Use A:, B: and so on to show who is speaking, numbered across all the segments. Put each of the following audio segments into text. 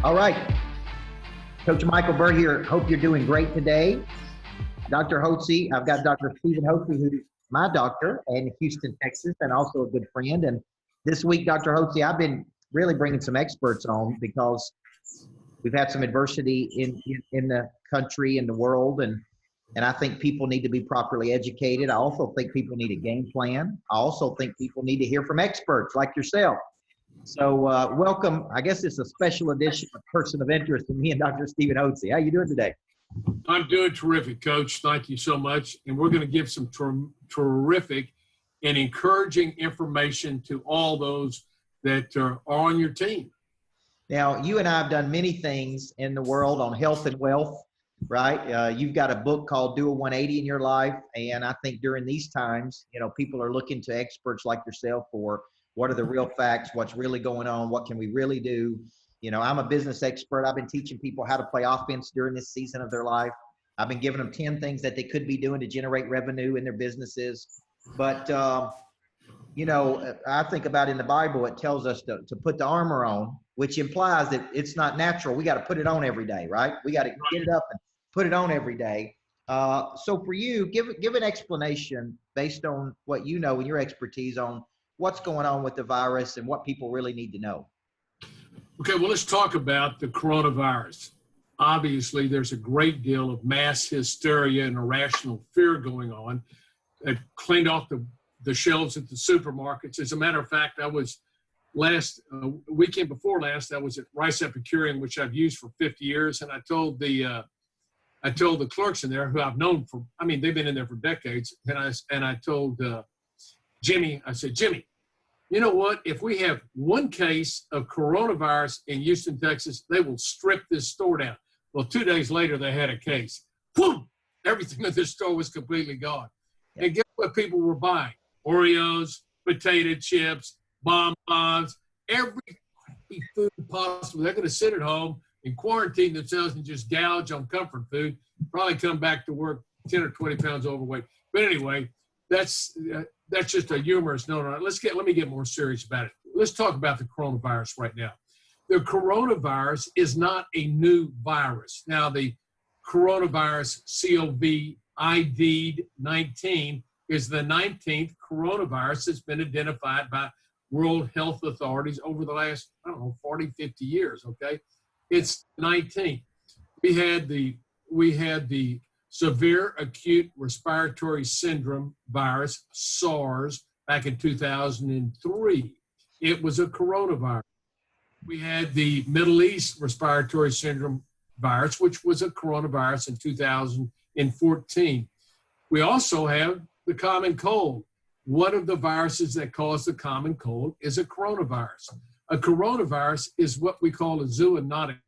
A: All right. Coach Michael Burt here. Hope you're doing great today. Dr. Hotze, I've got Dr. Stephen Hotze, who's my doctor in Houston, Texas, and also a good friend. And this week, Dr. Hotze, I've been really bringing some experts on because we've had some adversity in the country and the world, and I think people need to be properly educated. I also think people need a game plan. I also think people need to hear from experts like yourself. So welcome. I guess it's a special edition of Person of Interest with me and Dr. Stephen Hotze. How you doing today?
B: I'm doing terrific, Coach. Thank you so much. And we're going to give some terrific and encouraging information to all those that are on your team.
A: Now, you and I have done many things in the world on health and wealth, right? You've got a book called Do a 180 in your life. And I think during these times, people are looking to experts like yourself for what are the real facts, what's really going on, what can we really do? I'm a business expert. I've been teaching people how to play offense during this season of their life. I've been giving them 10 things that they could be doing to generate revenue in their businesses. But, I think about in the Bible, it tells us to put the armor on, which implies that it's not natural. We got to put it on every day, right? We got to get it up and put it on every day. So for you, give an explanation based on what you know and your expertise on what's going on with the virus and what people really need to know.
B: Okay, well, let's talk about the coronavirus. Obviously, there's a great deal of mass hysteria and irrational fear going on. It cleaned off the shelves at the supermarkets. As a matter of fact, I was weekend before last, I was at Rice Epicurean, which I've used for 50 years, and I told the clerks in there, who I've known they've been in there for decades, and I told Jimmy, I said, Jimmy, you know what? If we have one case of coronavirus in Houston, Texas, they will strip this store down. Well, 2 days later, they had a case. Boom! Everything in this store was completely gone. Yeah. And guess what people were buying? Oreos, potato chips, bonbons, every food possible. They're going to sit at home and quarantine themselves and just gouge on comfort food, probably come back to work 10 or 20 pounds overweight. But anyway, that's just a humorous note. Let me get more serious about it. Let's talk about the coronavirus right now. The coronavirus is not a new virus. Now, the coronavirus COVID-19 is the 19th coronavirus that's been identified by World Health authorities over the last, 40, 50 years, okay? It's 19th. We had the severe acute respiratory syndrome virus, SARS, back in 2003. It was a coronavirus. We had the Middle East respiratory syndrome virus, which was a coronavirus in 2014. We also have the common cold. One of the viruses that cause the common cold is a coronavirus. A coronavirus is what we call a zoonotic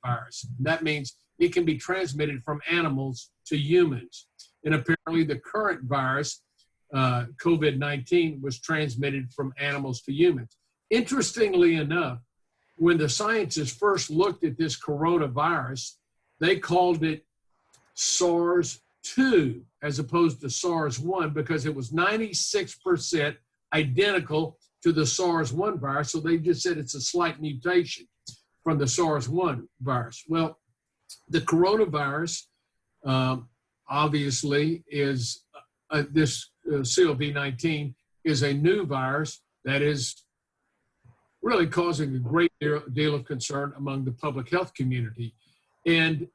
B: virus. That means it can be transmitted from animals to humans. And apparently the current virus, COVID-19, was transmitted from animals to humans. Interestingly enough, when the scientists first looked at this coronavirus, they called it SARS-2 as opposed to SARS-1 because it was 96% identical to the SARS-1 virus. So they just said it's a slight mutation from the SARS-1 virus. Well, the coronavirus, obviously, is this COVID-19 is a new virus that is really causing a great deal of concern among the public health community. And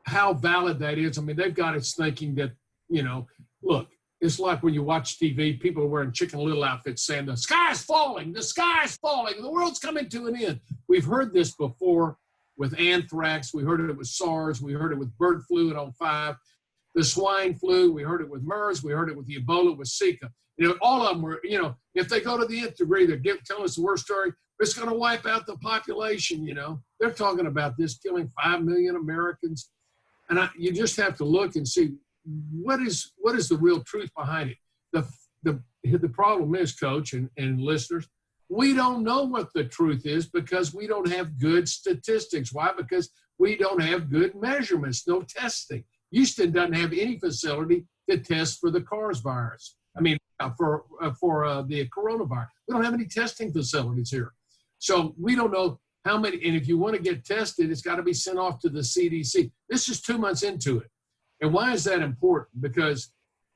B: how valid that is, they've got us thinking that, look, it's like when you watch TV, people are wearing Chicken Little outfits saying, the sky's falling, the world's coming to an end. We've heard this before with anthrax. We heard it with SARS. We heard it with bird flu in 2005. The swine flu, we heard it with MERS. We heard it with the Ebola, with Zika. All of them were, if they go to the nth degree, they're telling us the worst story, it's going to wipe out the population, They're talking about this killing 5 million Americans. And you just have to look and see what is the real truth behind it. The problem is, Coach and listeners, we don't know what the truth is because we don't have good statistics. Why? Because we don't have good measurements, no testing. Houston doesn't have any facility to test for the SARS virus. For the coronavirus. We don't have any testing facilities here. So we don't know how many, and if you want to get tested, it's got to be sent off to the CDC. This is 2 months into it. And why is that important? Because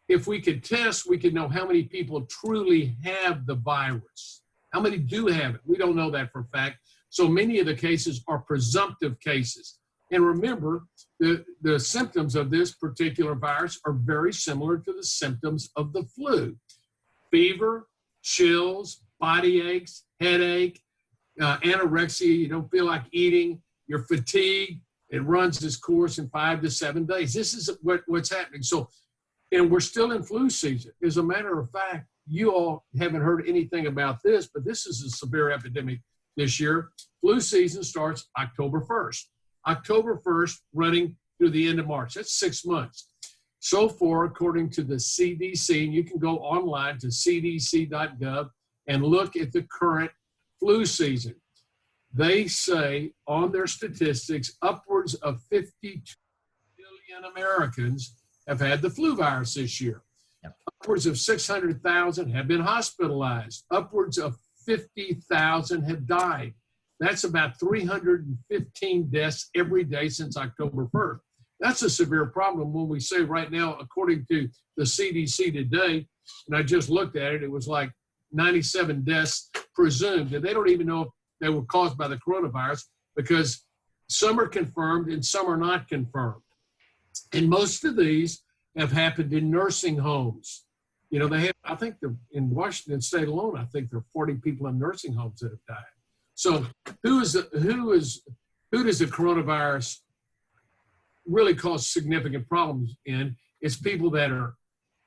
B: if we could test, we could know how many people truly have the virus. How many do have it? We don't know that for a fact. So many of the cases are presumptive cases. And remember, the symptoms of this particular virus are very similar to the symptoms of the flu. Fever, chills, body aches, headache, anorexia, you don't feel like eating, you're fatigued. It runs its course in 5 to 7 days. This is what's happening. So, and we're still in flu season. As a matter of fact, you all haven't heard anything about this, but this is a severe epidemic this year. Flu season starts October 1st. October 1st running through the end of March. That's 6 months. So far, according to the CDC, and you can go online to cdc.gov and look at the current flu season. They say on their statistics, upwards of 52 million Americans have had the flu virus this year.
A: Yep.
B: Upwards of 600,000 have been hospitalized. Upwards of 50,000 have died. That's about 315 deaths every day since October 1st. That's a severe problem when we say right now, according to the CDC today, and I just looked at it, it was like 97 deaths presumed, and they don't even know if they were caused by the coronavirus because some are confirmed and some are not confirmed. And most of these have happened in nursing homes. You know, they have, I think in Washington State alone, I think there are 40 people in nursing homes that have died. So who does the coronavirus really cause significant problems in? It's people that are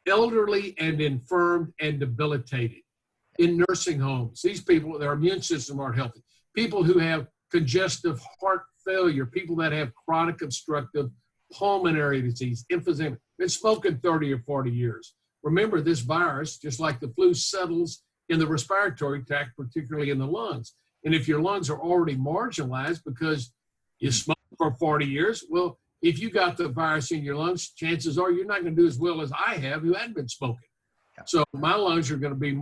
B: elderly and infirmed and debilitated in nursing homes. These people, their immune system aren't healthy. People who have congestive heart failure, people that have chronic obstructive pulmonary disease, emphysema, been smoking 30 or 40 years. Remember, this virus, just like the flu, settles in the respiratory tract, particularly in the lungs. And if your lungs are already marginalized because you smoked for 40 years, well, if you got the virus in your lungs, chances are you're not going to do as well as I have who hadn't been smoking. So my lungs are going to be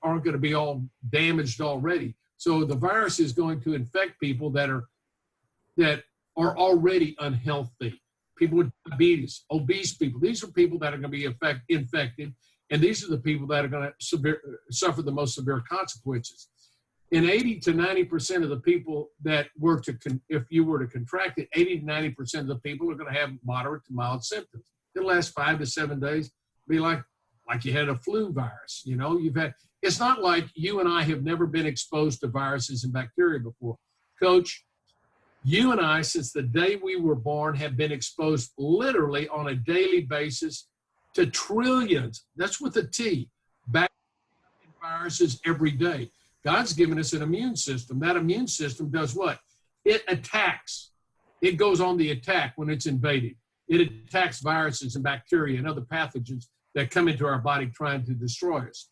B: aren't going to be all damaged already. So the virus is going to infect people that are already unhealthy. People with diabetes, obese people. These are people that are going to be infected, and these are the people that are going to suffer the most severe consequences. In 80 to 90% of the people that were if you were to contract it, 80 to 90% of the people are going to have moderate to mild symptoms. It'll last 5 to 7 days, be like you had a flu virus. You know, it's not like you and I have never been exposed to viruses and bacteria before. Coach, you and I, since the day we were born, have been exposed literally on a daily basis to trillions, that's with a T, bacteria and viruses every day. God's given us an immune system. That immune system does what? It attacks. It goes on the attack when it's invaded. It attacks viruses and bacteria and other pathogens that come into our body trying to destroy us.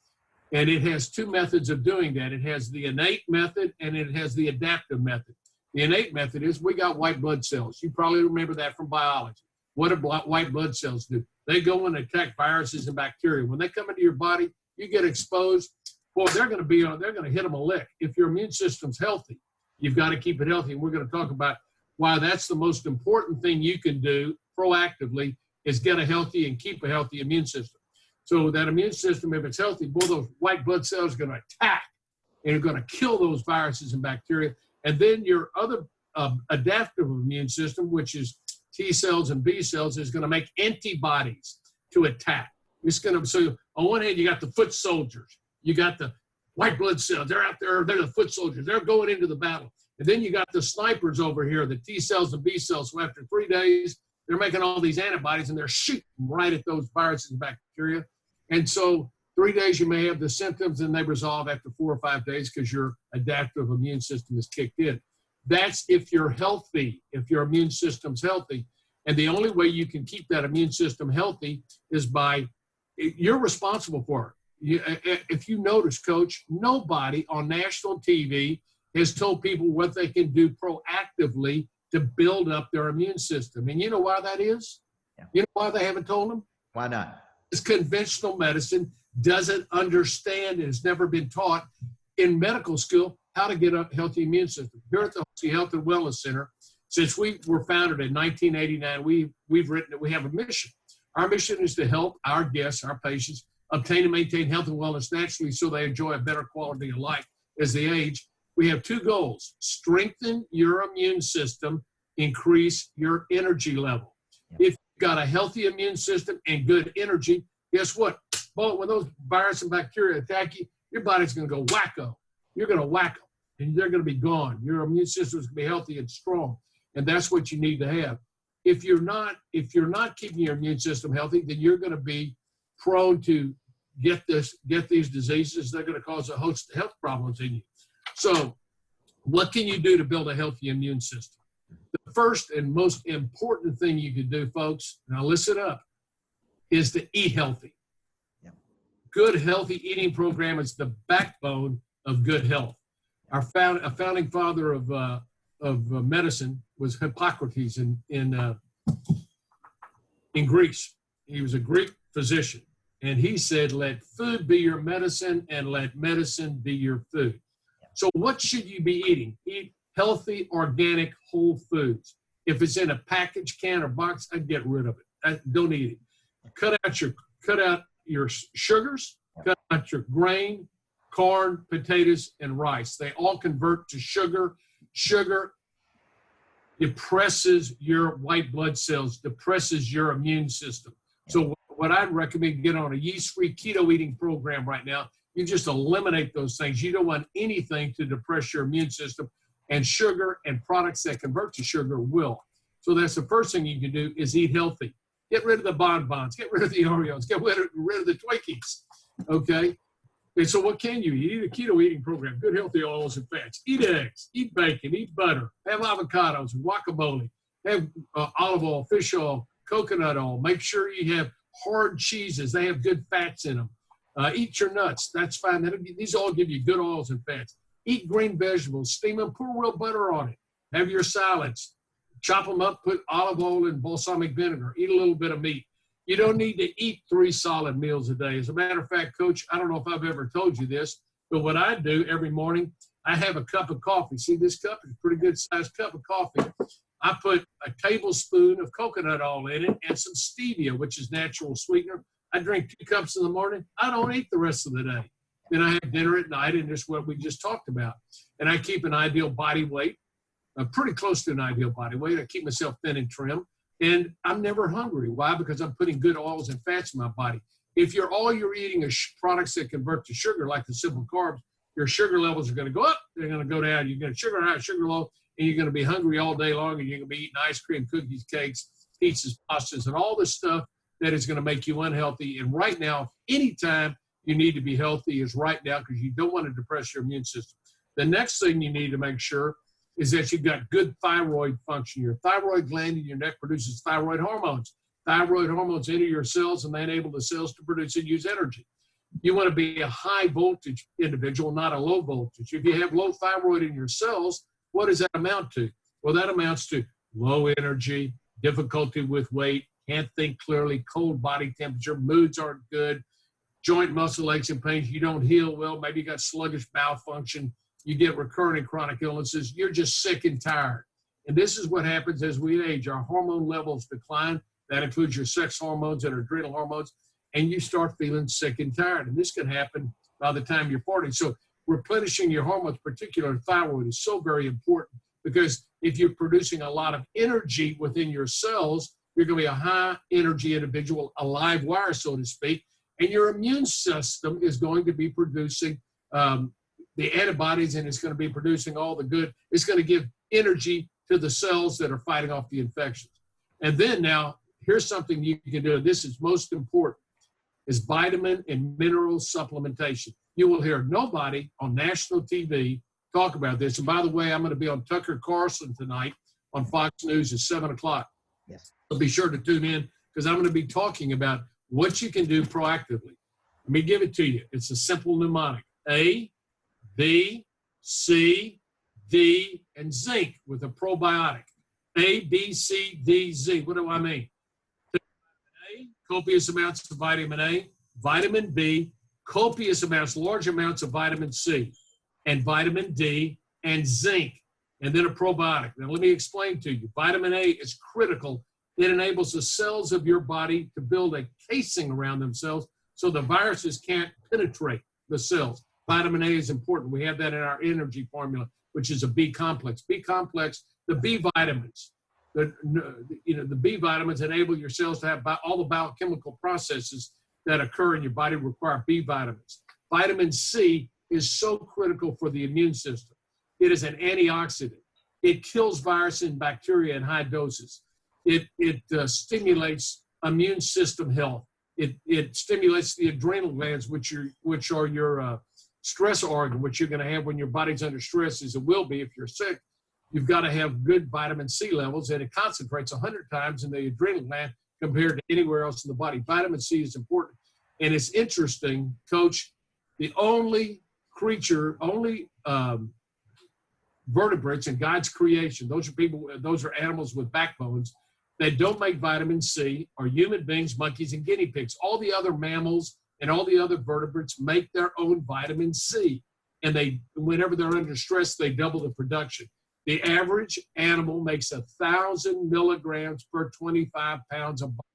B: And it has two methods of doing that. It has the innate method and it has the adaptive method. The innate method is we got white blood cells. You probably remember that from biology. What do white blood cells do? They go and attack viruses and bacteria. When they come into your body, you get exposed. Well, they're going to hit them a lick. If your immune system's healthy, you've got to keep it healthy. And we're going to talk about why that's the most important thing you can do proactively is get a healthy and keep a healthy immune system. So that immune system, if it's healthy, both those white blood cells are going to attack and are going to kill those viruses and bacteria. And then your other adaptive immune system, which is T cells and B cells, is going to make antibodies to attack. It's going to, so on one hand, you got the foot soldiers. You got the white blood cells. They're out there. They're the foot soldiers. They're going into the battle. And then you got the snipers over here, the T cells and B cells. So after 3 days, they're making all these antibodies and they're shooting right at those viruses and bacteria. And so 3 days, you may have the symptoms and they resolve after 4 or 5 days because your adaptive immune system is kicked in. That's if you're healthy, if your immune system's healthy. And the only way you can keep that immune system healthy is you're responsible for it. If you notice, Coach, nobody on national TV has told people what they can do proactively to build up their immune system. And you know why that is? Yeah. You know why they haven't told them?
A: Why not?
B: It's conventional medicine doesn't understand and has never been taught in medical school how to get a healthy immune system. Here at the Hotze Health and Wellness Center, since we were founded in 1989, we've written that we have a mission. Our mission is to help our guests, our patients, obtain and maintain health and wellness naturally so they enjoy a better quality of life as they age. We have two goals: strengthen your immune system, increase your energy level. If you've got a healthy immune system and good energy, guess what? Well, when those viruses and bacteria attack you, your body's going to go wacko. You're going to whack them, and they're going to be gone. Your immune system is going to be healthy and strong, and that's what you need to have. If you're not keeping your immune system healthy, then you're going to be prone to get these diseases. They're going to cause a host of health problems in you. So what can you do to build a healthy immune system? The first and most important thing you can do, folks, now listen up, is to eat healthy. Yeah. Good, healthy eating program is the backbone of good health. A founding father of medicine was Hippocrates in Greece. He was a Greek physician, and he said, "Let food be your medicine, and let medicine be your food." So what should you be eating? Eat healthy, organic, whole foods. If it's in a package, can, or box, I'd get rid of it. Don't eat it. Cut out your sugars, cut out your grain, corn, potatoes, and rice. They all convert to sugar. Sugar depresses your white blood cells, depresses your immune system. So what I'd recommend, get on a yeast-free keto eating program right now. You just eliminate those things. You don't want anything to depress your immune system, and sugar and products that convert to sugar will. So that's the first thing you can do, is eat healthy. Get rid of the bonbons, get rid of the Oreos, get rid of the Twinkies, okay? And so what can you eat? Eat a keto eating program, good healthy oils and fats. Eat eggs, eat bacon, eat butter, have avocados, guacamole, have olive oil, fish oil, coconut oil. Make sure you have hard cheeses. They have good fats in them. Eat your nuts. That's fine. These all give you good oils and fats. Eat green vegetables. Steam them. Put real butter on it. Have your salads. Chop them up. Put olive oil and balsamic vinegar. Eat a little bit of meat. You don't need to eat 3 solid meals a day. As a matter of fact, Coach, I don't know if I've ever told you this, but what I do every morning, I have a cup of coffee. See, this cup is a pretty good sized cup of coffee. I put a tablespoon of coconut oil in it and some stevia, which is natural sweetener. I drink 2 cups in the morning. I don't eat the rest of the day. Then I have dinner at night, and that's what we just talked about. And I keep an ideal body weight, pretty close to an ideal body weight. I keep myself thin and trim, and I'm never hungry. Why? Because I'm putting good oils and fats in my body. If all you're eating is products that convert to sugar, like the simple carbs, your sugar levels are going to go up. They're going to go down. You're going to sugar high, sugar low, and you're going to be hungry all day long, and you're going to be eating ice cream, cookies, cakes, pizzas, pastas, and all this stuff that is going to make you unhealthy. And right now, anytime you need to be healthy is right now, because you don't want to depress your immune system. The next thing you need to make sure is that you've got good thyroid function. Your thyroid gland in your neck produces thyroid hormones. Thyroid hormones enter your cells, and they enable the cells to produce and use energy. You want to be a high voltage individual, not a low voltage. If you have low thyroid in your cells, what does that amount to? Well, that amounts to low energy, difficulty with weight, can't think clearly, cold body temperature, moods aren't good, joint muscle aches and pains, you don't heal well, maybe you got sluggish bowel function, you get recurring chronic illnesses, you're just sick and tired. And this is what happens as we age. Our hormone levels decline. That includes your sex hormones and adrenal hormones, and you start feeling sick and tired. And this can happen by the time you're 40. So replenishing your hormones, particularly thyroid, is so very important, because if you're producing a lot of energy within your cells, you're going to be a high-energy individual, a live wire, so to speak, and your immune system is going to be producing the antibodies, and it's going to be producing all the good. It's going to give energy to the cells that are fighting off the infections. And then now, here's something you can do. This is most important, is vitamin and mineral supplementation. You will hear nobody on national TV talk about this. And by the way, I'm going to be on Tucker Carlson tonight on Fox News at 7 o'clock.
A: Yes.
B: So be sure to tune in, because I'm going to be talking about what you can do proactively. Let me give it to you. It's a simple mnemonic: A, B, C, D, and zinc with a probiotic. A, B, C, D, Z. What do I mean? A, copious amounts of vitamin A, vitamin B, copious amounts, large amounts of vitamin C. and vitamin D and zinc, and then a probiotic. Now, let me explain to you. Vitamin A is critical. It enables the cells of your body to build a casing around themselves so the viruses can't penetrate the cells. Vitamin A is important. We have that in our energy formula, which is a B complex. B complex, the B vitamins. The B vitamins enable your cells to have all the biochemical processes that occur in your body require B vitamins. Vitamin C is so critical for the immune system. It is an antioxidant. It kills viruses and bacteria in high doses. It stimulates immune system health. It stimulates the adrenal glands, which are your stress organ, which you're going to have when your body's under stress, as it will be if you're sick. You've got to have good vitamin C levels, and it concentrates 100 times in the adrenal gland compared to anywhere else in the body. Vitamin C is important. And it's interesting, Coach, the only vertebrates in God's creation, those are animals with backbones, that don't make vitamin C are human beings, monkeys, and guinea pigs. All the other mammals and all the other vertebrates make their own vitamin C. And whenever they're under stress, they double the production. The average animal makes 1,000 milligrams per 25 pounds of body.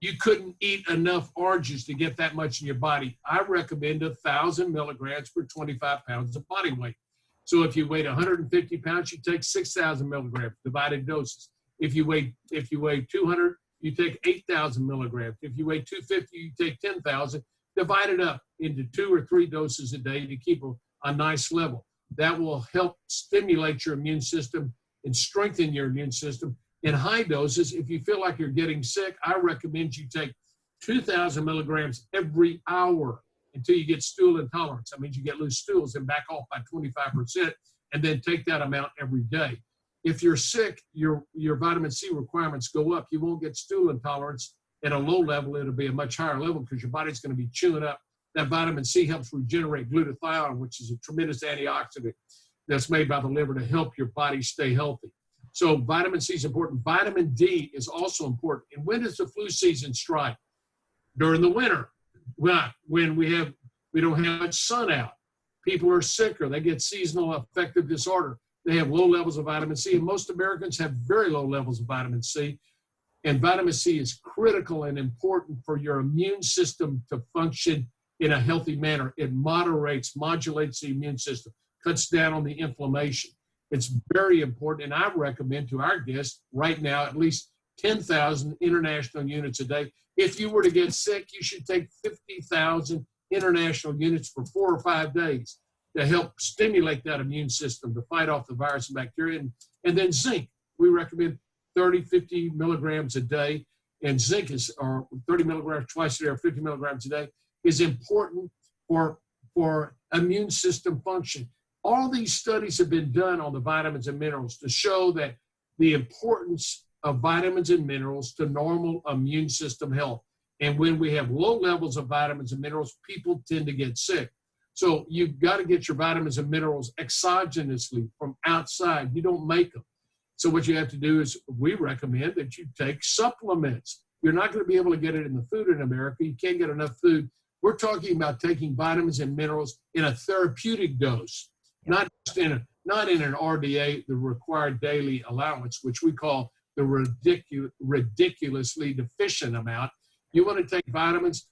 B: You couldn't eat enough oranges to get that much in your body. I recommend 1,000 milligrams per 25 pounds of body weight. So if you weigh 150 pounds, you take 6,000 milligrams, divided doses. If you weigh 200, you take 8,000 milligrams. If you weigh 250, you take 10,000. Divide it up into 2 or 3 doses a day to keep a nice level. That will help stimulate your immune system and strengthen your immune system. In high doses, if you feel like you're getting sick, I recommend you take 2,000 milligrams every hour until you get stool intolerance. That means you get loose stools and back off by 25%, and then take that amount every day. If you're sick, your vitamin C requirements go up. You won't get stool intolerance at a low level. It'll be a much higher level because your body's going to be chewing up. That vitamin C helps regenerate glutathione, which is a tremendous antioxidant that's made by the liver to help your body stay healthy. So vitamin C is important. Vitamin D is also important. And when does the flu season strike? During the winter. When we don't have much sun out. People are sicker. They get seasonal affective disorder. They have low levels of vitamin C. And most Americans have very low levels of vitamin C. And vitamin C is critical and important for your immune system to function in a healthy manner. It modulates the immune system, cuts down on the inflammation. It's very important, and I recommend to our guests right now at least 10,000 international units a day. If you were to get sick, you should take 50,000 international units for 4 or 5 days to help stimulate that immune system to fight off the virus and bacteria. And then zinc, we recommend 30, 50 milligrams a day, and zinc or 30 milligrams twice a day or 50 milligrams a day is important for immune system function. All these studies have been done on the vitamins and minerals to show that the importance of vitamins and minerals to normal immune system health. And when we have low levels of vitamins and minerals, people tend to get sick. So you've got to get your vitamins and minerals exogenously from outside. You don't make them. So what you have to do is we recommend that you take supplements. You're not going to be able to get it in the food in America. You can't get enough food. We're talking about taking vitamins and minerals in a therapeutic dose, not in an RDA, the required daily allowance, which we call the ridiculously deficient amount. You want to take vitamins,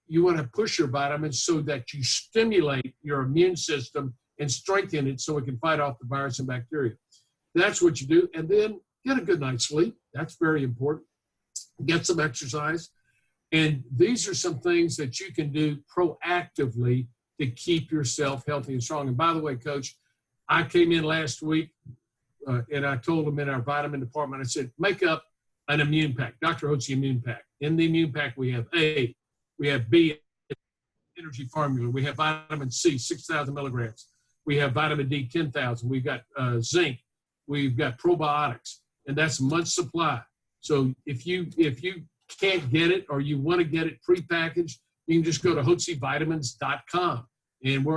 B: you want to push your vitamins so that you stimulate your immune system and strengthen it so it can fight off the virus and bacteria. That's what you do. And then get a good night's sleep. That's very important. Get some exercise. And these are some things that you can do proactively to keep yourself healthy and strong. And by the way, Coach, I came in last week and I told them in our vitamin department, I said, make up an immune pack, Dr. Hotze Immune Pack. In the immune pack, we have A, we have B, energy formula. We have vitamin C, 6,000 milligrams. We have vitamin D, 10,000. We've got zinc. We've got probiotics. And that's a month's supply. So if you can't get it or you want to get it prepackaged, you can just go to HotzeVitamins.com. And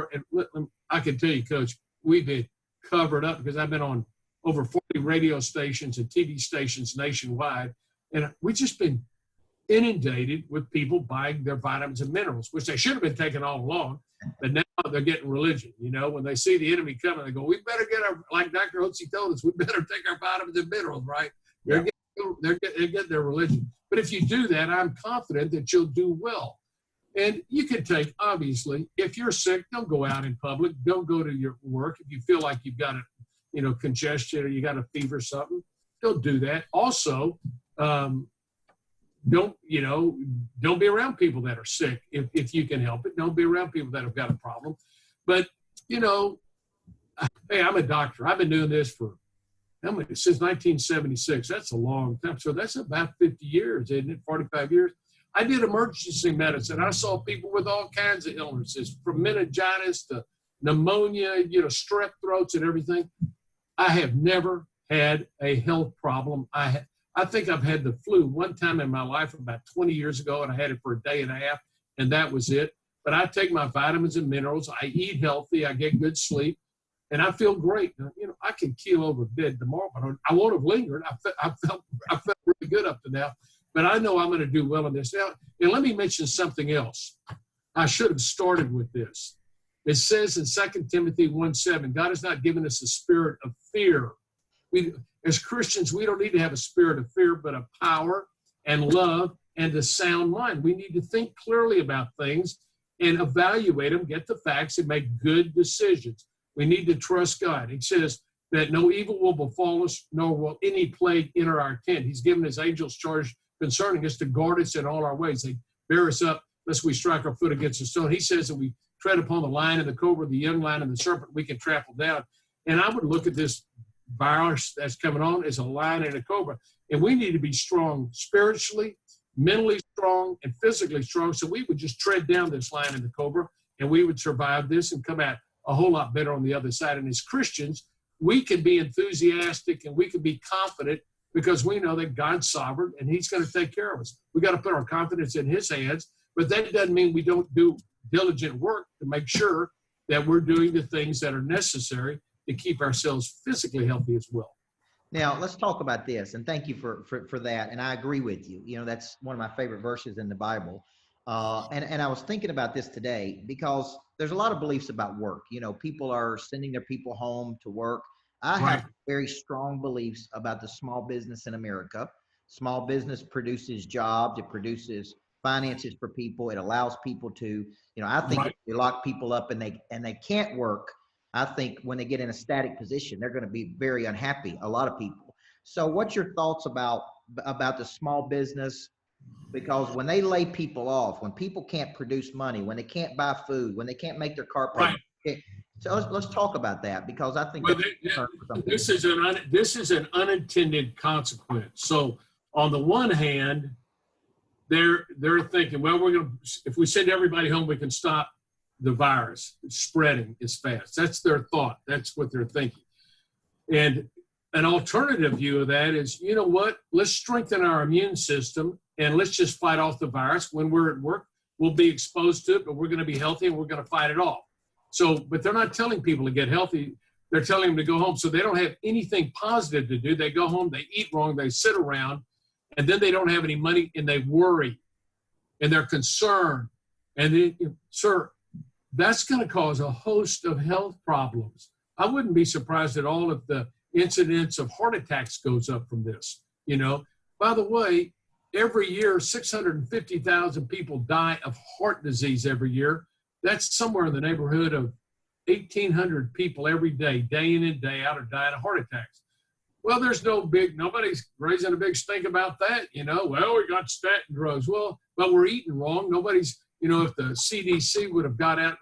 B: I can tell you, Coach, we've been covered up because I've been on over 40 radio stations and TV stations nationwide. And we've just been inundated with people buying their vitamins and minerals, which they should have been taking all along, but now they're getting religion. You know, when they see the enemy coming, they go, we better get our, like Dr. Hotze told us, we better take our vitamins and minerals, right? They're getting their religion. But if you do that, I'm confident that you'll do well. And you can take, obviously, if you're sick, don't go out in public. Don't go to your work. If you feel like you've got a, congestion or you got a fever or something, don't do that. Also, don't be around people that are sick if you can help it. Don't be around people that have got a problem. But, hey, I'm a doctor. I've been doing this since 1976. That's a long time. So that's about 50 years, isn't it? 45 years. I did emergency medicine. I saw people with all kinds of illnesses, from meningitis to pneumonia, strep throats and everything. I have never had a health problem. I think I've had the flu one time in my life about 20 years ago, and I had it for a day and a half, and that was it. But I take my vitamins and minerals. I eat healthy. I get good sleep, and I feel great. Now, I can keel over dead tomorrow, but I won't have lingered. I felt really good up to now. But I know I'm going to do well in this. Now, and let me mention something else. I should have started with this. It says in 2 Timothy 1:7, God has not given us a spirit of fear. As Christians, we don't need to have a spirit of fear, but of power and love and a sound mind. We need to think clearly about things and evaluate them, get the facts, and make good decisions. We need to trust God. He says that no evil will befall us, nor will any plague enter our tent. He's given his angels charge concerning us to guard us in all our ways. They bear us up lest we strike our foot against a stone. He says that we tread upon the lion and the cobra, the young lion and the serpent, we can trample down. And I would look at this virus that's coming on as a lion and a cobra. And we need to be strong spiritually, mentally strong, and physically strong, so we would just tread down this lion and the cobra, and we would survive this and come out a whole lot better on the other side. And as Christians, we can be enthusiastic and we can be confident because we know that God's sovereign and he's going to take care of us. We got to put our confidence in his hands, but that doesn't mean we don't do diligent work to make sure that we're doing the things that are necessary to keep ourselves physically healthy as well.
A: Now, let's talk about this, and thank you for that, and I agree with you. That's one of my favorite verses in the Bible. And I was thinking about this today because there's a lot of beliefs about work. People are sending their people home to work. I have very strong beliefs about the small business in America. Small business produces jobs. It produces finances for people. It allows people to, I think if you lock people up and they can't work, I think when they get in a static position, they're going to be very unhappy, a lot of people. So what's your thoughts about the small business? Because when they lay people off, when people can't produce money, when they can't buy food, when they can't make their car payment, so let's talk about that, because I think
B: this is an unintended consequence. So on the one hand, they're thinking, well, if we send everybody home, we can stop the virus spreading as fast. That's their thought. That's what they're thinking. And an alternative view of that is, you know what? Let's strengthen our immune system and let's just fight off the virus. When we're at work, we'll be exposed to it, but we're going to be healthy and we're going to fight it off. So, but they're not telling people to get healthy. They're telling them to go home. So they don't have anything positive to do. They go home, they eat wrong, they sit around, and then they don't have any money and they worry and they're concerned. And sir, that's going to cause a host of health problems. I wouldn't be surprised at all if the incidence of heart attacks goes up from this. By the way, every year, 650,000 people die of heart disease every year. That's somewhere in the neighborhood of 1,800 people every day, day in and day out, are dying of heart attacks. Well, nobody's raising a big stink about that. Well, we got statin drugs. Well, but we're eating wrong. Nobody's, if the CDC would have got out,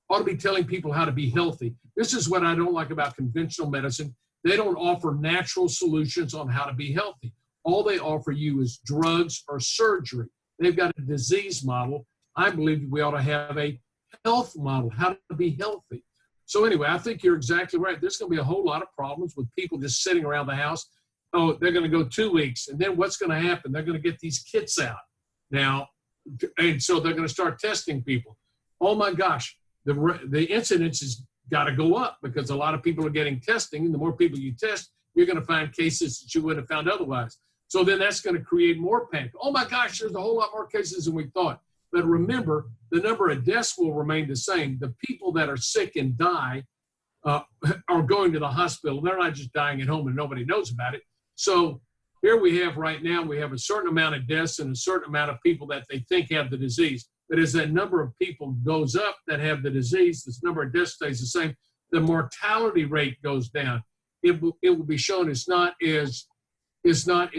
B: ought to be telling people how to be healthy. This is what I don't like about conventional medicine. They don't offer natural solutions on how to be healthy. All they offer you is drugs or surgery. They've got a disease model. I believe we ought to have a health model, how to be healthy. So anyway, I think you're exactly right. There's going to be a whole lot of problems with people just sitting around the house. Oh, they're going to go 2 weeks. And then what's going to happen? They're going to get these kits out now. And so they're going to start testing people. Oh my gosh, the incidence has got to go up because a lot of people are getting testing. And the more people you test, you're going to find cases that you wouldn't have found otherwise. So then that's going to create more panic. Oh my gosh, there's a whole lot more cases than we thought. But remember, the number of deaths will remain the same. The people that are sick and die are going to the hospital. They're not just dying at home and nobody knows about it. So here we have right now, we have a certain amount of deaths and a certain amount of people that they think have the disease. But as that number of people goes up that have the disease, this number of deaths stays the same, the mortality rate goes down. It will be shown it's not as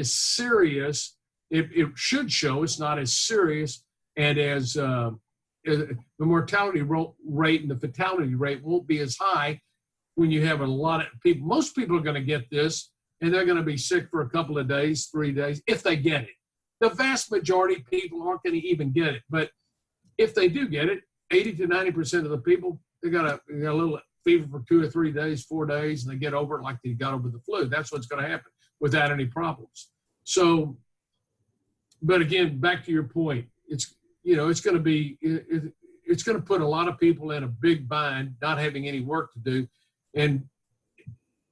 B: serious. It should show it's not as serious, and as the mortality rate and the fatality rate won't be as high when you have a lot of people. Most people are going to get this, and they're going to be sick for a couple of days, 3 days, if they get it. The vast majority of people aren't going to even get it. But if they do get it, 80 to 90% of the people, they got a little fever for 2 or 3 days, 4 days, and they get over it like they got over the flu. That's what's going to happen without any problems. So, but again, back to your point, it's going to put a lot of people in a big bind, not having any work to do. And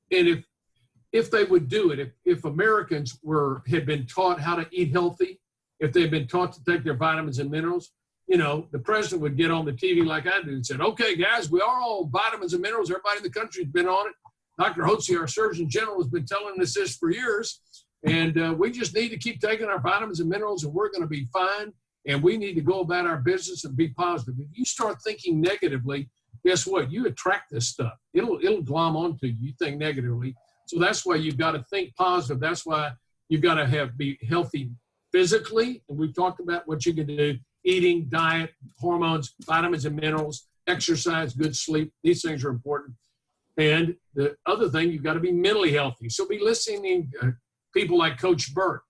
B: if they would do it, if Americans had been taught how to eat healthy, if they'd been taught to take their vitamins and minerals, the president would get on the TV like I do and said, okay, guys, we are all vitamins and minerals. Everybody in the country has been on it. Dr. Hotze, our Surgeon General, has been telling us this for years. And we just need to keep taking our vitamins and minerals, and we're going to be fine. And we need to go about our business and be positive. If you start thinking negatively, guess what? You attract this stuff. It'll glom onto you. You think negatively. So that's why you've got to think positive. That's why you've got to be healthy physically. And we've talked about what you can do: eating, diet, hormones, vitamins and minerals, exercise, good sleep. These things are important. And the other thing, you've got to be mentally healthy. So be listening to people like Coach Burt,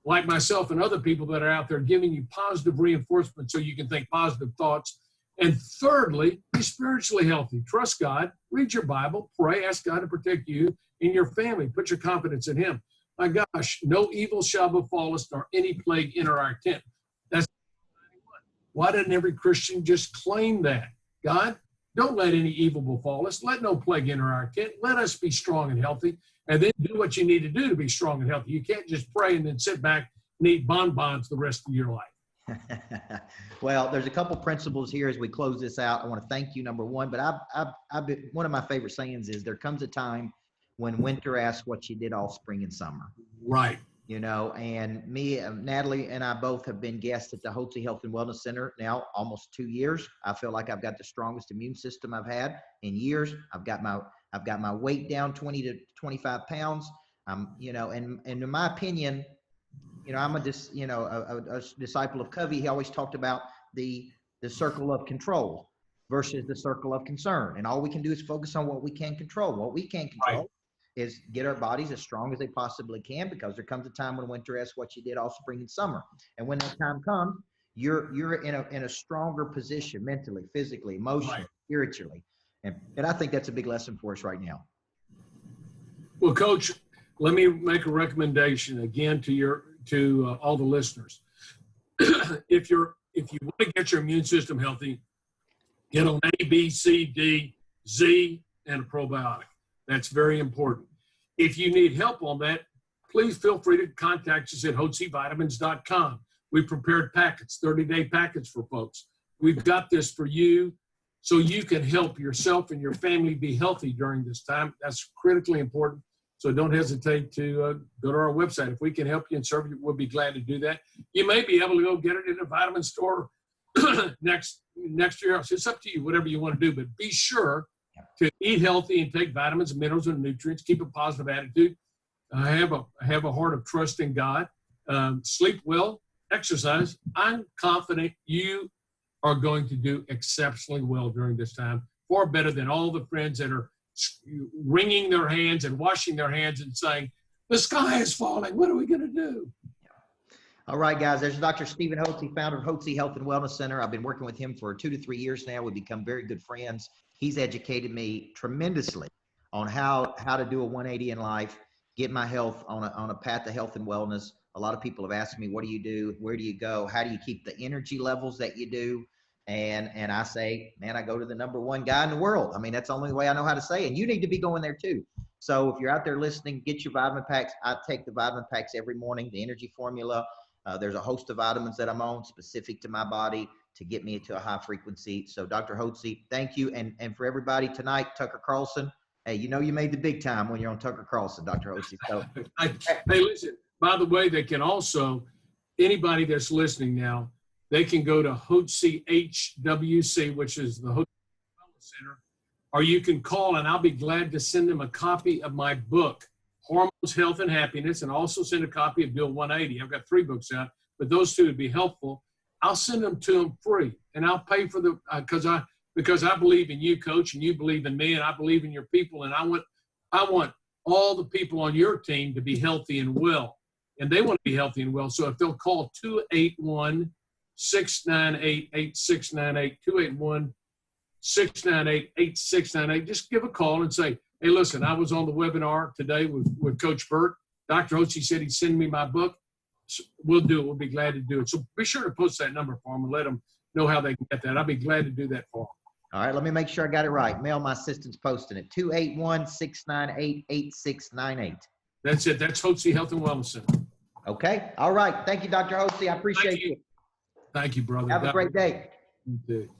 B: like myself, and other people that are out there giving you positive reinforcement so you can think positive thoughts. And thirdly, be spiritually healthy. Trust God, read your Bible, pray, ask God to protect you and your family. Put your confidence in Him. My gosh, no evil shall befall us, nor any plague enter our tent. That's why doesn't every Christian just claim that? God, don't let any evil befall us. Let no plague enter our tent. Let us be strong and healthy, and then do what you need to do to be strong and healthy. You can't just pray and then sit back and eat bonbons the rest of your life.
A: Well, there's a couple principles here as we close this out. I want to thank you, number one, but I've been, one of my favorite sayings is, there comes a time when winter asks what you did all spring and summer.
B: Right.
A: And me, Natalie, and I both have been guests at the Hotze Health and Wellness Center now almost 2 years. I feel like I've got the strongest immune system I've had in years. I've got my weight down 20 to 25 pounds. And in my opinion, I'm a disciple of Covey. He always talked about the circle of control versus the circle of concern. And all we can do is focus on what we can control. What we can control is get our bodies as strong as they possibly can, because there comes a time when winter asks what you did all spring and summer. And when that time comes, you're in a stronger position mentally, physically, emotionally, spiritually. And I think that's a big lesson for us right now.
B: Well, Coach, let me make a recommendation again to all the listeners. If you want to get your immune system healthy, get on A, B, C, D, Z, and a probiotic. That's very important. If you need help on that, please feel free to contact us at HotzeVitamins.com. We prepared packets, 30-day packets for folks. We've got this for you so you can help yourself and your family be healthy during this time. That's critically important. So don't hesitate to go to our website. If we can help you and serve you, we'll be glad to do that. You may be able to go get it in a vitamin store next year. It's up to you, whatever you want to do, but be sure to eat healthy and take vitamins and minerals and nutrients. Keep a positive attitude. Have a heart of trust in God. Sleep well. Exercise. I'm confident you are going to do exceptionally well during this time, far better than all the friends that are wringing their hands and washing their hands and saying, the sky is falling. What are we going to do?
A: All right, guys, there's Dr. Stephen Hotze, founder of Hotze Health and Wellness Center. I've been working with him for 2 to 3 years now. We've become very good friends. He's educated me tremendously on how to do a 180 in life, get my health on a path to health and wellness. A lot of people have asked me, what do you do? Where do you go? How do you keep the energy levels that you do? And I say, man, I go to the #1 guy in the world. I mean, that's the only way I know how to say it. And you need to be going there too. So if you're out there listening, get your vitamin packs. I take the vitamin packs every morning, the energy formula. There's a host of vitamins that I'm on specific to my body to get me to a high frequency. So Dr. Hotze, thank you. And for everybody tonight, Tucker Carlson, hey, you know you made the big time when you're on Tucker Carlson, Dr. Hotze. So,
B: hey, listen, by the way, they can also, anybody that's listening now, they can go to Hotze HWC, which is the Hotze Wellness Center, or you can call and I'll be glad to send them a copy of my book, Hormones, Health, and Happiness, and also send a copy of Bill 180. I've got 3 books out, but those 2 would be helpful. I'll send them to them free, and I'll pay for the because I believe in you, Coach, and you believe in me, and I believe in your people, and I want all the people on your team to be healthy and well, and they want to be healthy and well. So if they'll call 281-698-8698, 281-698-8698, just give a call and say, hey, listen, I was on the webinar today with Coach Burt. Dr. Hotze said he'd send me my book. We'll do it. We'll be glad to do it. So be sure to post that number for them and let them know how they can get that. I'll be glad to do that for them.
A: All right, let me make sure I got it right. Mel, my assistant's posting it. 281-698-8698.
B: That's it. That's Hotze Health and Wellness Center.
A: Okay. All right. Thank you, Dr. Hotze. I appreciate you.
B: Thank you, brother.
A: Have a great day.
B: You too.